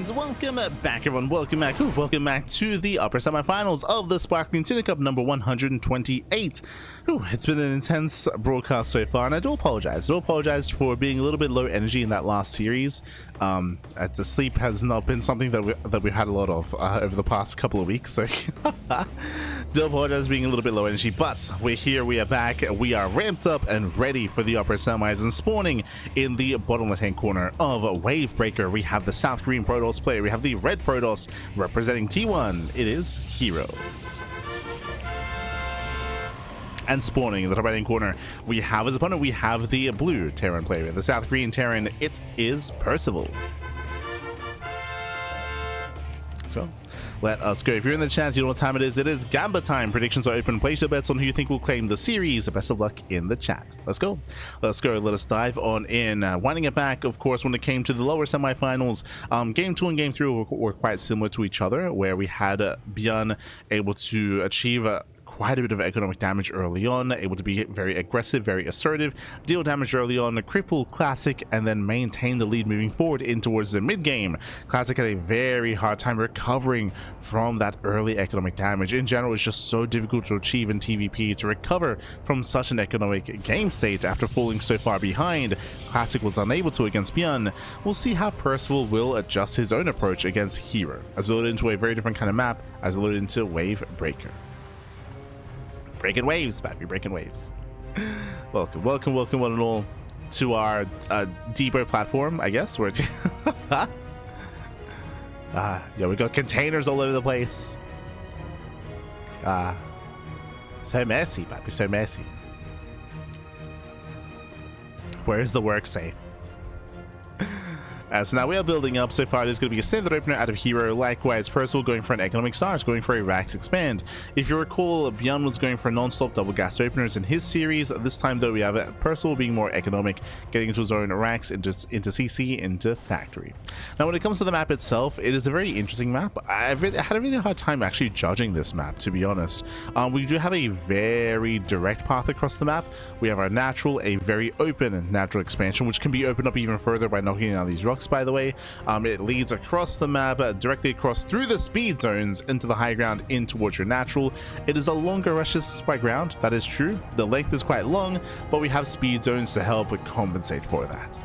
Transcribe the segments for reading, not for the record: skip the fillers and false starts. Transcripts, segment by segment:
And welcome back, everyone. Welcome back to the upper semifinals of the Sparkling Tuna Cup number 128. It's been an intense broadcast so far, and I do apologize for being a little bit low energy in that last series. The sleep has not been something that we've had a lot of over the past couple of weeks, so do apologize for being a little bit low energy, but we're here, we are back, we are ramped up and ready for the upper semis. And spawning in the bottom left hand corner of Wavebreaker, we have the South Green Protoss player, we have the Red Protoss representing T1, it is herO. And spawning in the top right hand corner, we have his opponent, we have the blue Terran player, the South Green Terran, it is Percival. So let us go. If you're in the chat, you know what time it is. It is Gamba time. Predictions are open. Place your bets on who you think will claim the series. Best of luck in the chat. Let's go. Let us dive on in. Winding it back, of course, when it came to the lower semifinals, game 2 and game 3 were quite similar to each other, where we had Björn able to achieve quite a bit of economic damage early on, able to be very aggressive, very assertive, deal damage early on, cripple Classic, and then maintain the lead moving forward in towards the mid game. Classic had a very hard time recovering from that early economic damage. In general, it's just so difficult to achieve in TVP to recover from such an economic game state after falling so far behind. Classic was unable to against Björn. We'll see how Percival will adjust his own approach against herO, as we load into a very different kind of map, as we load into Wavebreaker. Breaking waves, baby, breaking waves. Welcome one and all to our depot platform, I guess. We're yeah, we got containers all over the place. So messy, baby, so messy. Where's the work safe? So now we are building up. So far, it is going to be a standard opener out of herO. Likewise, Percival going for an economic start, going for a Rax expand. If you recall, Björn was going for non-stop double gas openers in his series. This time, though, we have Percival being more economic, getting into his own Rax, into CC, into Factory. Now, when it comes to the map itself, it is a very interesting map. I had a really hard time actually judging this map, to be honest. We do have a very direct path across the map. We have our natural, a very open natural expansion, which can be opened up even further by knocking down these rocks. By the way, it leads across the map, directly across through the speed zones into the high ground in towards your natural. It is a longer rush distance by ground, that is true. The length is quite long, but we have speed zones to help compensate for that.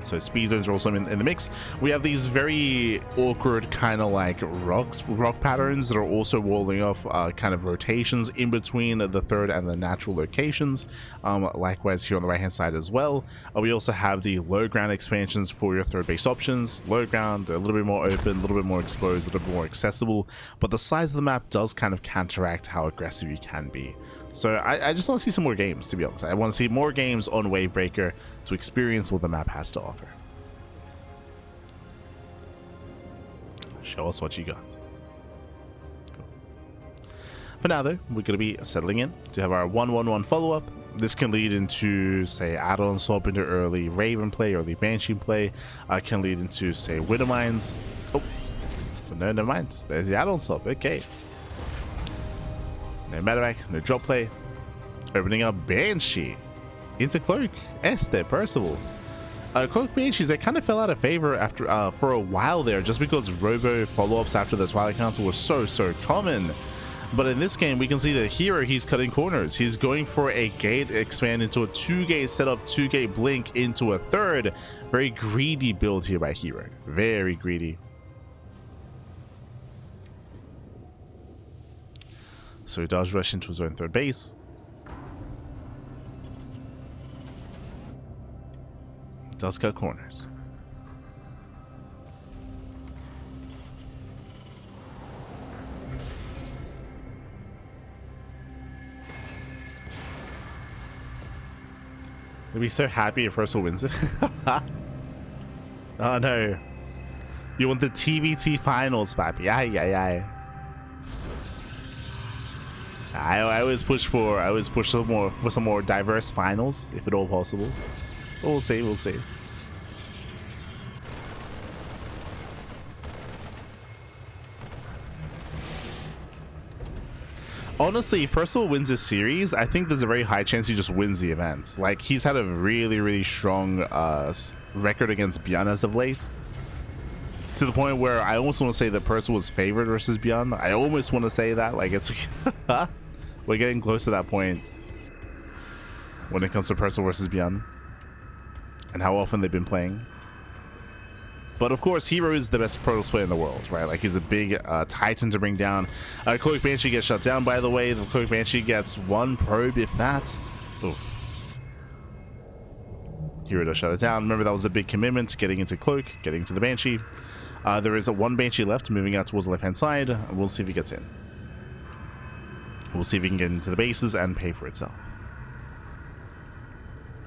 So speed zones are also in the mix. We have these very awkward kind of like rock patterns that are also walling off kind of rotations in between the third and the natural locations. Likewise here on the right hand side as well. We also have the low ground expansions for your third base options. Low ground, a little bit more open, a little bit more exposed, a little bit more accessible, but the size of the map does kind of counteract how aggressive you can be. So I just want to see some more games, to be honest. I want to see more games on Wavebreaker to experience what the map has to offer. Show us what you got. Cool. For now, though, we're going to be settling in to have our 1-1-1 follow-up. This can lead into, say, add-on swap into early Raven play, early Banshee play. Can lead into, say, Widow Mines. Oh, so no, never mind. There's the add-on swap. Okay. No medevac, no drop play. Opening up Banshee into Cloak. Percival. Cloak Banshees, they kind of fell out of favor after for a while there, just because robo follow-ups after the Twilight Council was so common. But in this game, we can see that here he's cutting corners. He's going for a gate expand into a 2-gate setup, 2-gate blink into a third. Very greedy build here by herO. Very greedy. So he does rush into his own third base. Does cut corners. I'd be so happy if Percival wins it. Oh no. You want the PvT finals, papi. Aye. I always push some more diverse finals, if at all possible. But we'll see. Honestly, if Percival wins this series, I think there's a very high chance he just wins the event. Like, he's had a really strong record against Björn as of late. to the point where I almost want to say that Percival was favored versus Beyond. I almost want to say that, like, it's we're getting close to that point when it comes to Percival versus Beyond and how often they've been playing. But of course, herO is the best Protoss player in the world, right? Like, he's a big Titan to bring down. Cloak Banshee gets shut down, by the way. The Cloak Banshee gets one probe, if that. Oof. herO does shut it down. Remember, that was a big commitment, getting into Cloak, getting into the Banshee. There is one Banshee left, moving out towards the left-hand side. We'll see if he gets in. We'll see if he can get into the bases and pay for itself.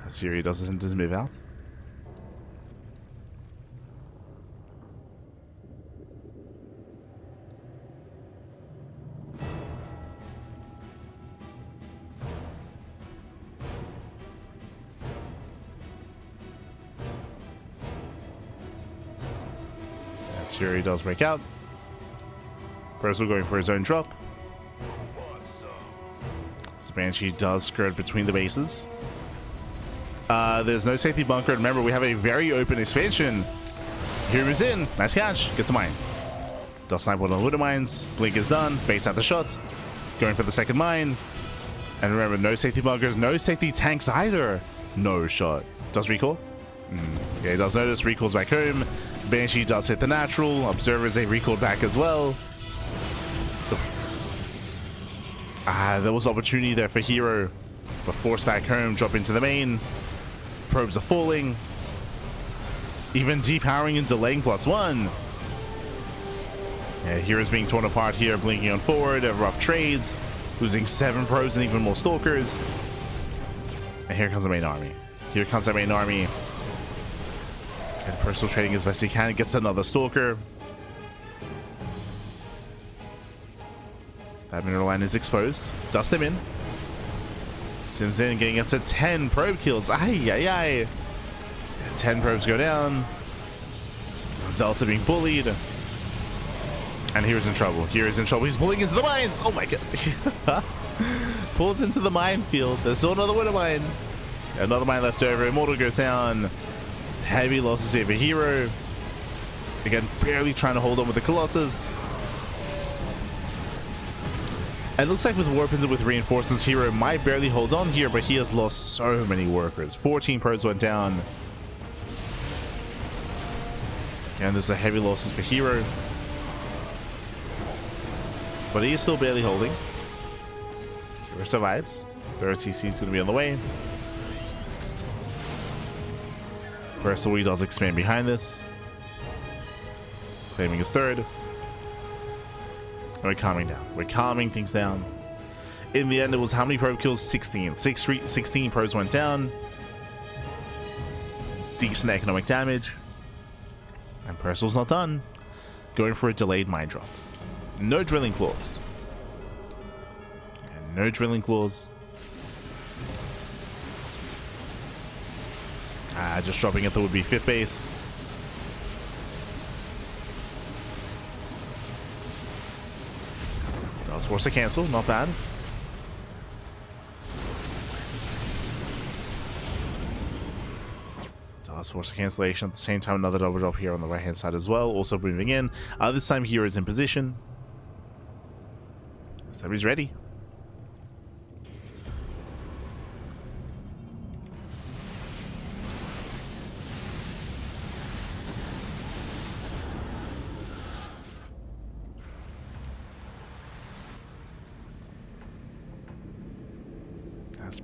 As herO doesn't move out. herO does break out. Percival going for his own drop. So Banshee does skirt between the bases. There's no safety bunker. Remember, we have a very open expansion. herO is in. Nice catch. Gets a mine. Does snipe one of the Lunar mines. Blink is done. Baits out the shot. Going for the second mine. And remember, no safety bunkers. No safety tanks either. No shot. Does recall? Yeah, he does notice. Recalls back home. Banshee does hit the natural. Observers, they recalled back as well. There was opportunity there for herO, but forced back home, drop into the main. Probes are falling. Even depowering and delaying +1. Yeah, herO's being torn apart here, blinking on forward. Rough trades, losing 7 probes and even more stalkers. And here comes the main army. Here comes the main army. And Percival trading as best he can. Gets another stalker. That mineral line is exposed. Dust him in. Sims in, getting up to 10 probe kills. Ay, ay, ay. 10 probes go down. Zealots are being bullied. And hero's in trouble. Hero's in trouble. He's pulling into the mines. Oh my god. Pulls into the minefield. There's still another winter mine. Another mine left over. Immortal goes down. Heavy losses here for herO. Again, barely trying to hold on with the Colossus. It looks like with weapons and with reinforcements, herO might barely hold on here, but he has lost so many workers. 14 pros went down. And there's a heavy losses for herO. But he is still barely holding. herO survives. Third CC is going to be on the way. Percival does expand behind this. Claiming his third. And we're calming down. We're calming things down. In the end, it was how many probe kills? 16. 16 probes went down. Decent economic damage. And Percival's not done. Going for a delayed mine drop. No drilling claws. And no drilling claws. Just dropping at the would-be 5th base. Does force a cancel, not bad. Does force a cancellation. At the same time, another double drop here on the right-hand side as well. Also moving in. This time, herO is in position. This time he's ready.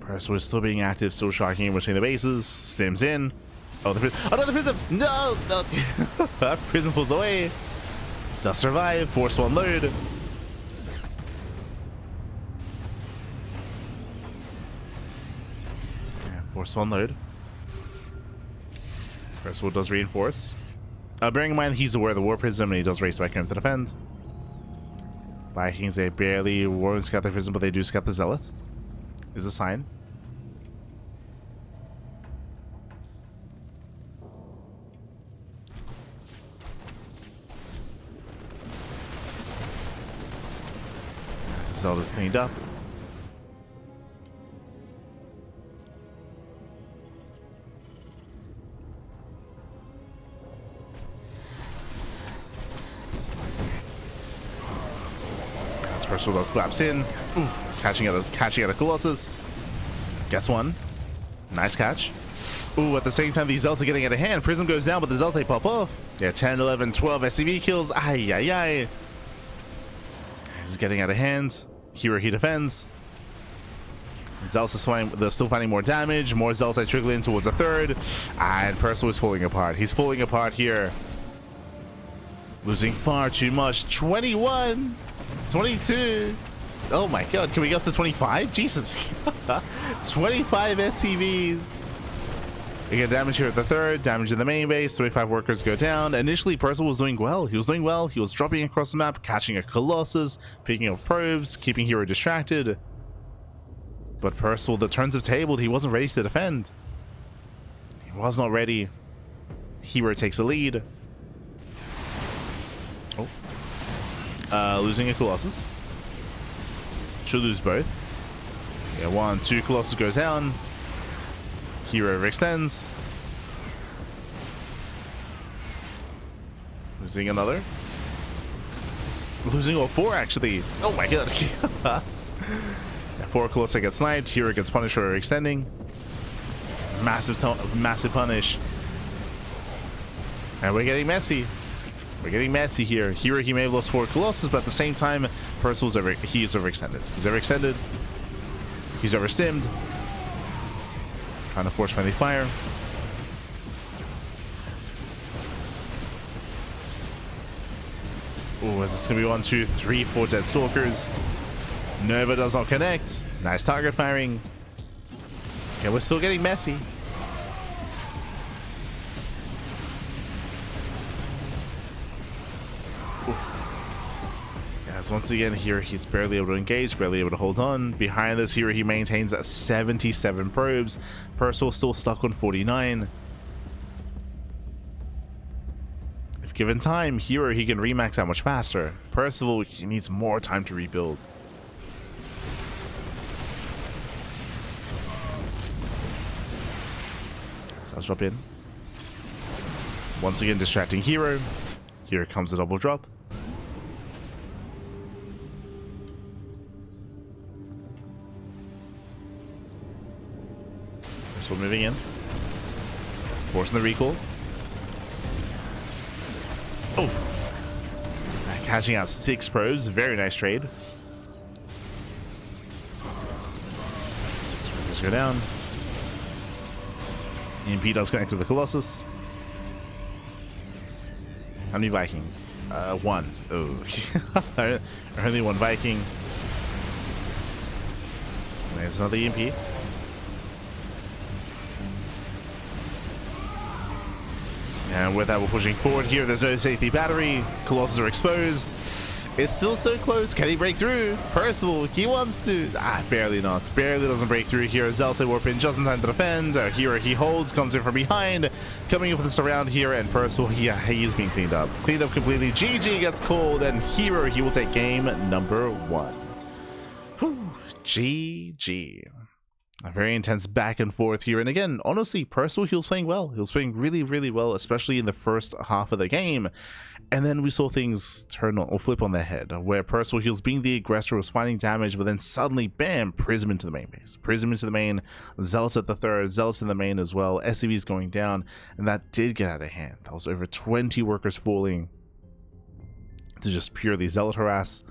Percival is still being active, still shocking in between the bases. Stims in. Oh, the prism. Oh, no, the prism! No! No. Prism pulls away. Does survive. Force one load. Yeah, force one load. Percival does reinforce. Bearing in mind he's aware of the War Prism and he does race back home to defend. Vikings, they barely won't scout the Prism, but they do scout the Zealot. Is a sign. Zelda's cleaned up. Percival does collapse in. Oof. Catching out a Colossus. Gets one. Nice catch. Ooh, at the same time, these Zelts are getting out of hand. Prism goes down, but the Zelts pop off. Yeah, 10, 11, 12 SCV kills. Ay, ay, ay. He's getting out of hand. herO, he defends. Zelts they're still finding more damage. More Zelts are trickling towards a third. And Percival is falling apart. He's falling apart here. Losing far too much. 21. 22. Oh my god. Can we get up to 25? Jesus. 25 SCVs. We get damage here at the third. Damage in the main base. 25 workers go down. Initially, Percival was doing well. He was doing well. He was dropping across the map, catching a Colossus, picking up probes, keeping herO distracted. But Percival, the turns have tabled. He wasn't ready to defend. He was not ready. herO takes the lead. Oh. Losing a Colossus. Should lose both. Yeah, 1, 2 Colossus goes down. herO overextends. Losing another. Losing all 4 actually. Oh my god. 4 Colossus gets sniped. herO gets punished for extending. Massive punish. And we're getting messy. We're getting messy here. herO, he may have lost 4 Colossus, but at the same time, Percival's he is overextended. He's overextended. He's overstimmed. Trying to force friendly fire. Oh, is this gonna be 1, 2, 3, 4 dead Stalkers? Nova does not connect. Nice target firing. Okay, we're still getting messy. Yes, once again here he's barely able to engage, barely able to hold on. Behind this here he maintains 77 probes. Percival still stuck on 49. If given time, herO he can remax out much faster. Percival, he needs more time to rebuild. So let's drop in. Once again distracting herO. Here comes the double drop. So moving in. Forcing the recall. Oh! Catching out 6 probes. Very nice trade. 6 probes go down. EMP does connect with the Colossus. How many Vikings? 1. Oh. Only 1 Viking. There's another EMP. And with that, we're pushing forward here. There's no safety battery. Colossus are exposed. It's still so close. Can he break through? Percival, he wants to. Barely not. Barely doesn't break through here. Zelsa warp in just in time to defend. herO, he holds, comes in from behind. Coming in with the surround here, and Percival, he is being cleaned up. Cleaned up completely. GG gets called, and herO, he will take game number 1. Whew. GG. A very intense back and forth here. And again, honestly, Percival, he was playing well. He was playing really, really well, especially in the first half of the game. And then we saw things turn on or flip on their head, where Percival, he was being the aggressor, was finding damage, but then suddenly, bam, Prism into the main base. Prism into the main, Zealous at the third, Zealous in the main as well. SCV's going down, and that did get out of hand. That was over 20 workers falling to just purely Zealot harass.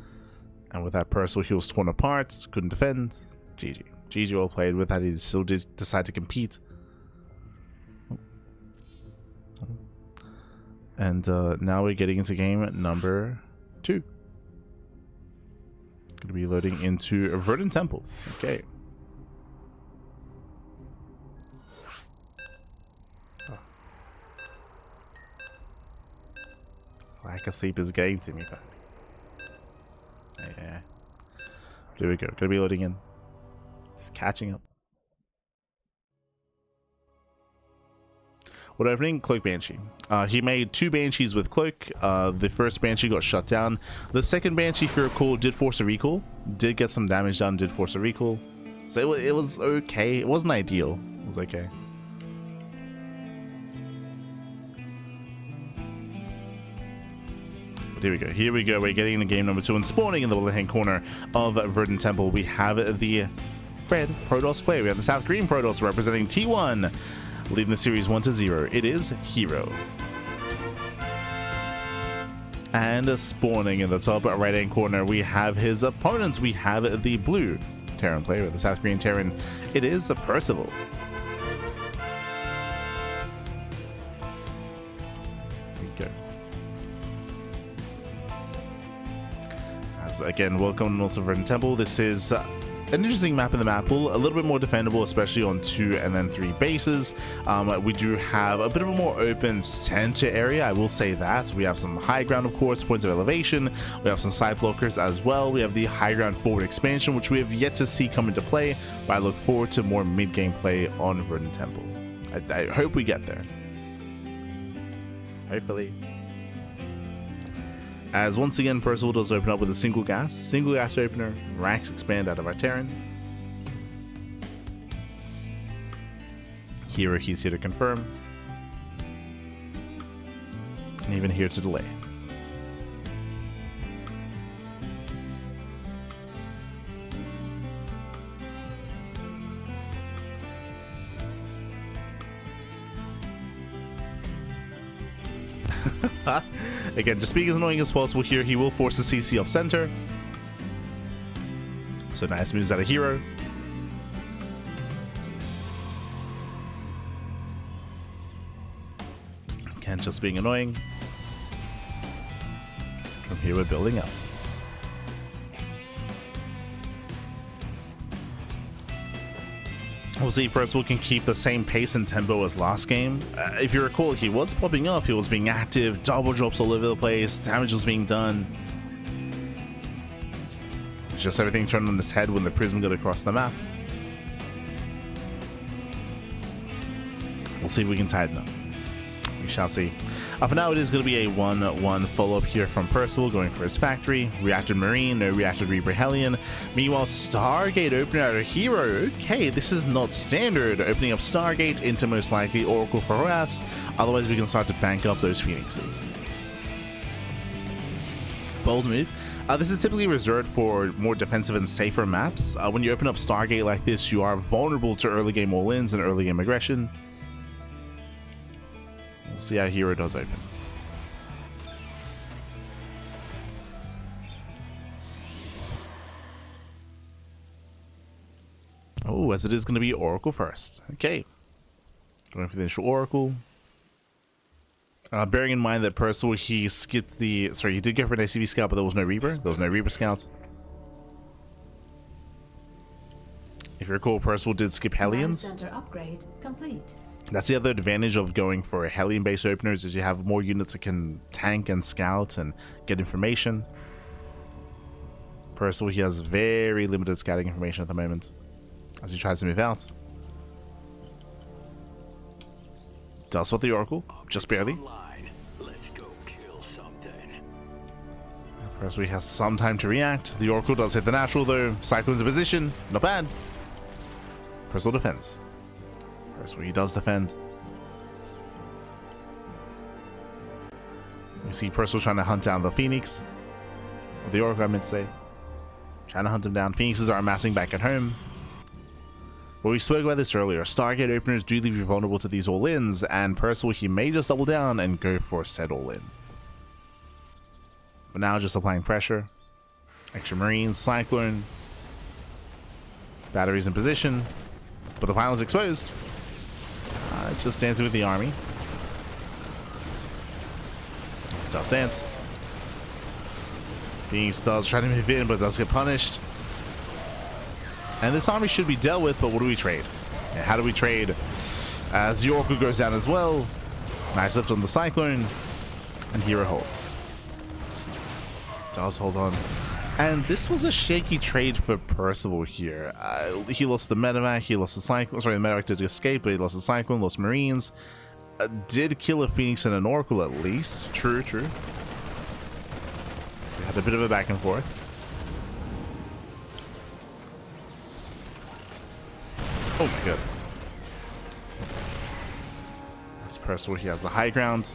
And with that, Percival, he was torn apart, couldn't defend. GG. GG well played. With that, he still did decide to compete. And now we're getting into game number 2. Gonna be loading into Verdant Temple. Okay. Lack of sleep is getting to me, buddy. Yeah. There we go. Gonna be loading in. Just catching up. What opening? Cloak Banshee. He made 2 Banshees with Cloak. The first Banshee got shut down. The second Banshee, if you recall, did force a recall. Did get some damage done, did force a recall. So it was okay. It wasn't ideal. It was okay. But here we go. Here we go. We're getting into game number 2 and spawning in the left-hand corner of Verdant Temple. We have the red Protoss player. We have the South Green Protoss representing T1, leading the series 1-0. It is herO. And spawning in the top right-hand corner, we have his opponents. We have the blue Terran player with the South Green Terran. It is Percival. Again, welcome also Verdant Temple. This is an interesting map in the map pool, a little bit more defendable, especially on 2 and then 3 bases. We do have a bit of a more open center area, I will say that. We have some high ground, of course, points of elevation. We have some side blockers as well. We have the high ground forward expansion, which we have yet to see come into play, but I look forward to more mid-game play on Verdant Temple. I hope we get there. Hopefully. As once again, Percival does open up with a single gas opener, racks expand out of our Terran. herO, he's here to confirm. And even here to delay. Again, just being as annoying as possible here. He will force the CC off center. So nice moves out of herO. Again, just being annoying. From here, we're building up. We'll see if Percival can keep the same pace and tempo as last game. If you recall, he was popping up, he was being active, double drops all over the place, damage was being done. It's just everything turned on its head when the prism got across the map. We'll see if we can tighten up. We shall see. For now, it is going to be a 1-1 follow-up here from Percival, going for his factory. Reacted Marine, no reacted Reaper Hellion. Meanwhile, Stargate opening out of herO. Okay, this is not standard. Opening up Stargate into most likely Oracle for harass. Otherwise, we can start to bank up those Phoenixes. Bold move. This is typically reserved for more defensive and safer maps. When you open up Stargate like this, you are vulnerable to early game all-ins and early game aggression. We'll see how herO does open. Oh, as it is going to be Oracle first. Okay. Going for the initial Oracle. Bearing in mind that Percival, he skipped the... Sorry, he did go for an ACV scout, but there was no Reaper. There was no Reaper scout. If you recall, Percival did skip Hellions. Center upgrade complete. That's the other advantage of going for Hellion base openers, is you have more units that can tank and scout and get information. Percival, he has very limited scouting information at the moment as he tries to move out. Does spot the Oracle, just barely. Percival, he has some time to react. The Oracle does hit the natural though. Cyclone's in position, not bad. Percival defends. Percival, he does defend. You see Percival trying to hunt down the Phoenix. Or the Oracle, I meant to say. Trying to hunt him down. Phoenixes are amassing back at home. But we spoke about this earlier. Stargate openers do leave you vulnerable to these all-ins, and Percival, he may just double down and go for said all-in. But now just applying pressure. Extra Marines, Cyclone. Batteries in position. But the pylon's exposed. Just dancing with the army. Does dance. Phoenix does try to move in, but does get punished. And this army should be dealt with, but what do we trade? Yeah, how do we trade? As the Oracle goes down as well. Nice lift on the Cyclone. And herO holds. Does hold on. And this was a shaky trade for Percival here. He lost the Medevac, he lost the Cyclone. Sorry, the Medevac did escape, but he lost the Cyclone, lost Marines. Did kill a Phoenix and an Oracle at least. True, true. We had a bit of a back and forth. Oh my god. That's Percival, he has the high ground.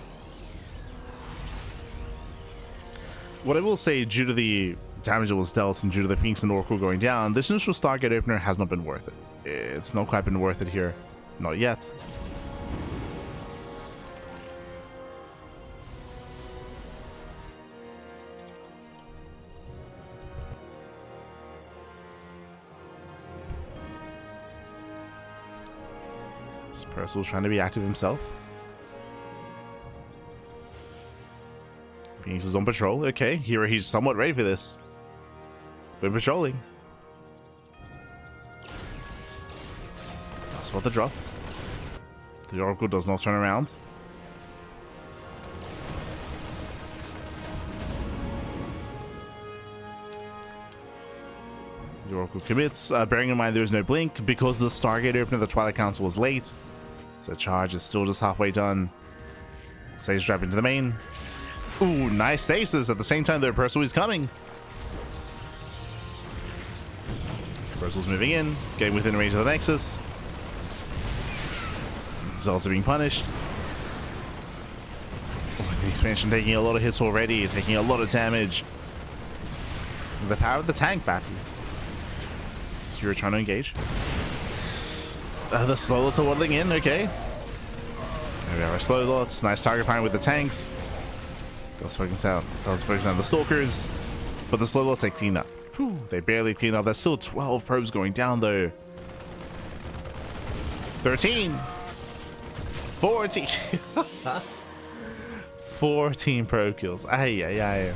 What I will say, due to the damage that was dealt and due to the Phoenix and Oracle going down, this initial Stargate opener has not been worth it. It's not quite been worth it here. Not yet. Percival's trying to be active himself. Phoenix is on patrol. Okay, here he's somewhat ready for this. He's been patrolling. That's about the drop. The Oracle does not turn around. The Oracle commits. Bearing in mind there is no blink because the Stargate opener, the Twilight Council was late. So the charge is still just halfway done. Stays drop into the main. Ooh, nice stasis. At the same time, the Percival is coming. Percival's moving in, getting within range of the Nexus. Zealots are being punished. Oh, the expansion taking a lot of hits already, taking a lot of damage. The power of the tank back. You're trying to engage. The slow lots are waddling in, okay. There we have our slow lots. Nice target find with the tanks. Does focus on the stalkers. But the slow lots they clean up. Whew, they barely clean up. There's still 12 probes going down though. 13. 14. 14 probe kills. Ay, ay, ay.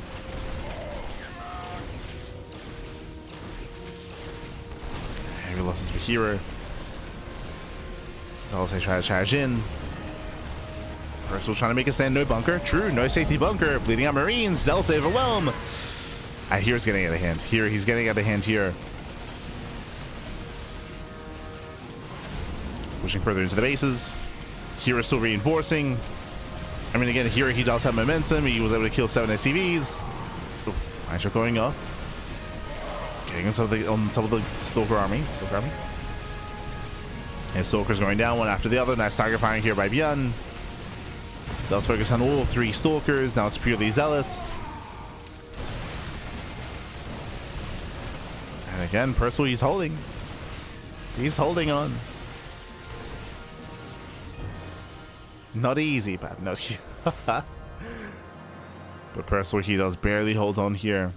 Heavy losses for herO. Zealots they try to charge in. Percival trying to make a stand, no bunker. True, no safety bunker. Bleeding out Marines. Zealots overwhelm. hero's getting out of hand. He's getting out of hand here. Pushing further into the bases. hero's still reinforcing. I mean, again, here he does have momentum. He was able to kill 7 SCVs. Oh, Nitro going off. Getting on top of the Stalker army. And Stalker's going down one after the other. Nice target firing here by Bjorn. Does focus on all 3 Stalkers. Now it's purely Zealots. And again, Percival, he's holding. He's holding on. Not easy, but not easy. But Percival, he does barely hold on here.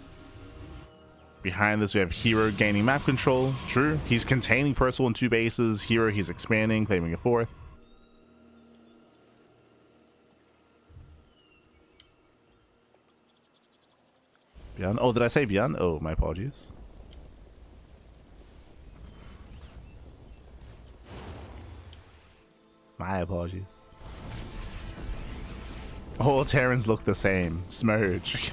Behind this, we have herO gaining map control. True, he's containing Percival in 2 bases. herO, he's expanding, claiming a 4th. Bjorn. Oh, did I say Bjorn? Oh, my apologies. My apologies. All Terrans look the same. Smurge.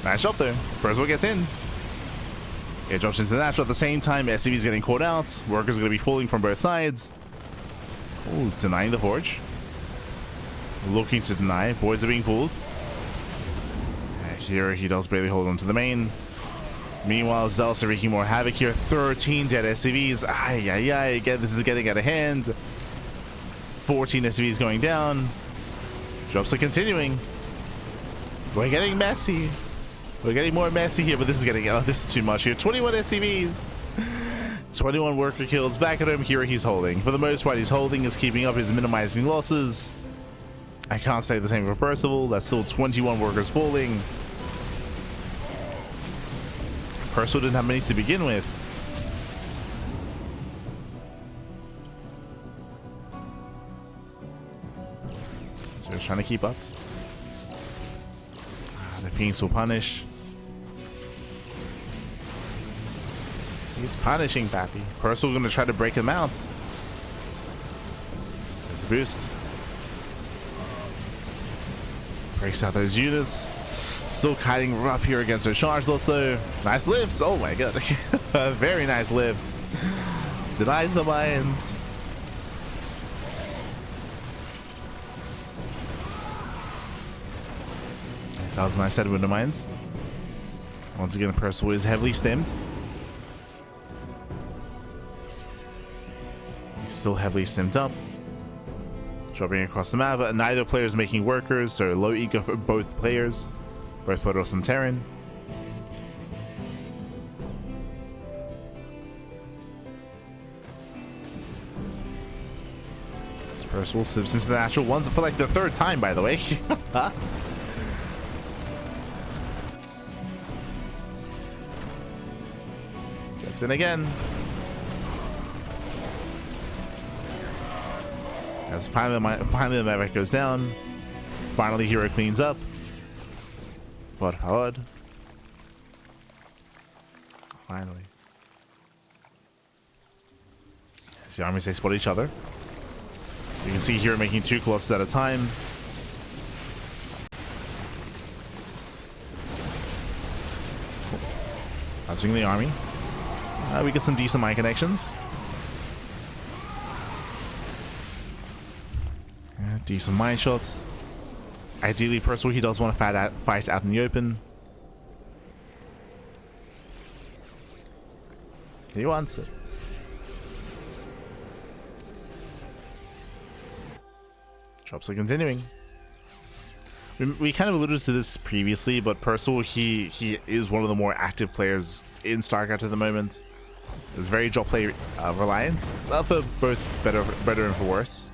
Nice shot there. Percival gets in. It drops into the natural at the same time. SCV's getting caught out. Workers are going to be falling from both sides. Oh, denying the Forge. Looking to deny. Boys are being pulled. Here he does barely hold on to the main. Meanwhile, Zealots are wreaking more havoc here. 13 dead SCVs. Ay, ay, ay. Again, this is getting out of hand. 14 SCVs going down. Drops are continuing. We're getting messy. We're getting more messy here, but this is getting... Oh, this is too much here. 21 SCVs. 21 worker kills. Back at home here, he's holding. For the most part, he's holding. Is keeping up. He's minimizing losses. I can't say the same for Percival. That's still 21 workers falling. Percival didn't have many to begin with. So we're trying to keep up. The Phoenix will punish. He's punishing Pappy. Percival going to try to break him out. There's a boost. Breaks out those units. Still kiting rough here against her charge also. Nice lift. Oh my god. Very nice lift. Denies the mines. That was a nice set of window mines. Once again, Percival is heavily stemmed. He's still heavily stemmed up. Dropping across the map, neither player is making workers, so low ego for both players. Both Protoss and Terran. This Percival slips into the natural ones for like the third time, by the way. Gets in again. As finally the mech goes down. Finally herO cleans up. But hard. Finally. As the armies, they spot each other. You can see herO making 2 Colossus at a time. Touching the army. We get some decent mine connections. Decent mine shots. Ideally, Percival, he does want to fight out in the open. He wants it. Drops are continuing. We kind of alluded to this previously, but Percival, he is one of the more active players in StarCraft at the moment. It's very drop play reliant, for both better and for worse.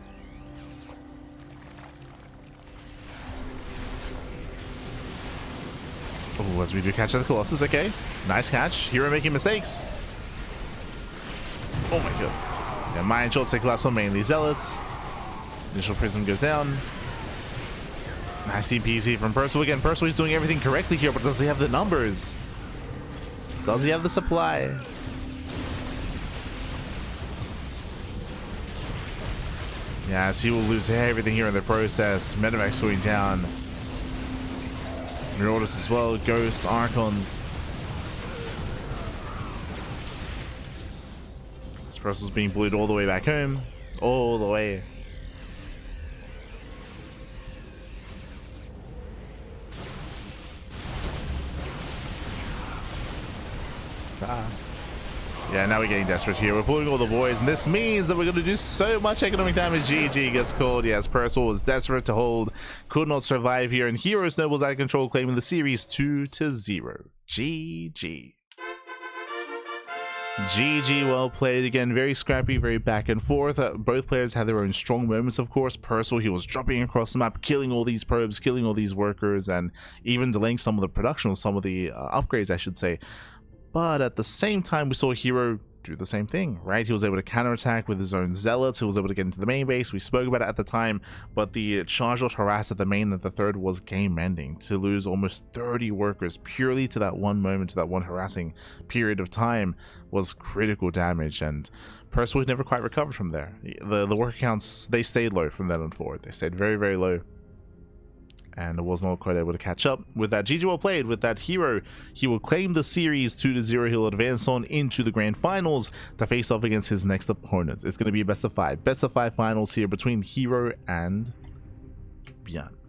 Oh, as we do catch the Colossus, okay. Nice catch. herO making mistakes. Oh my god. Yeah, mine shots take collapse on mainly Zealots. Initial Prism goes down. Nice CPC from Percival again. Percival is doing everything correctly here, but does he have the numbers? Does he have the supply? Yes, he will lose everything here in the process. Medivacs going down. Marauders as well, Ghosts, Archons. This Percival's being bullied all the way back home. All the way. Yeah, now we're getting desperate here. We're pulling all the boys, and this means that we're going to do so much economic damage. GG gets called. Yes, Percival was desperate to hold, could not survive here, and herO snowballs out of control, claiming the series 2-0. GG. GG, well played. Again, very scrappy, very back and forth. Both players had their own strong moments, of course. Percival, he was dropping across the map, killing all these probes, killing all these workers, and even delaying some of the production, or some of the upgrades, I should say. But at the same time, we saw herO do the same thing, right? He was able to counterattack with his own Zealots. He was able to get into the main base. We spoke about it at the time, but the charge out harass at the main at the third was game-ending. To lose almost 30 workers purely to that one moment, to that one harassing period of time, was critical damage, and Percival never quite recovered from there. The worker counts, they stayed low from then on forward. They stayed very, very low, and was not quite able to catch up. With that, GG well played. With that, herO, he will claim the series 2-0. He'll advance on into the grand finals to face off against his next opponent. It's going to be a best of 5 finals here between herO and Bjorn.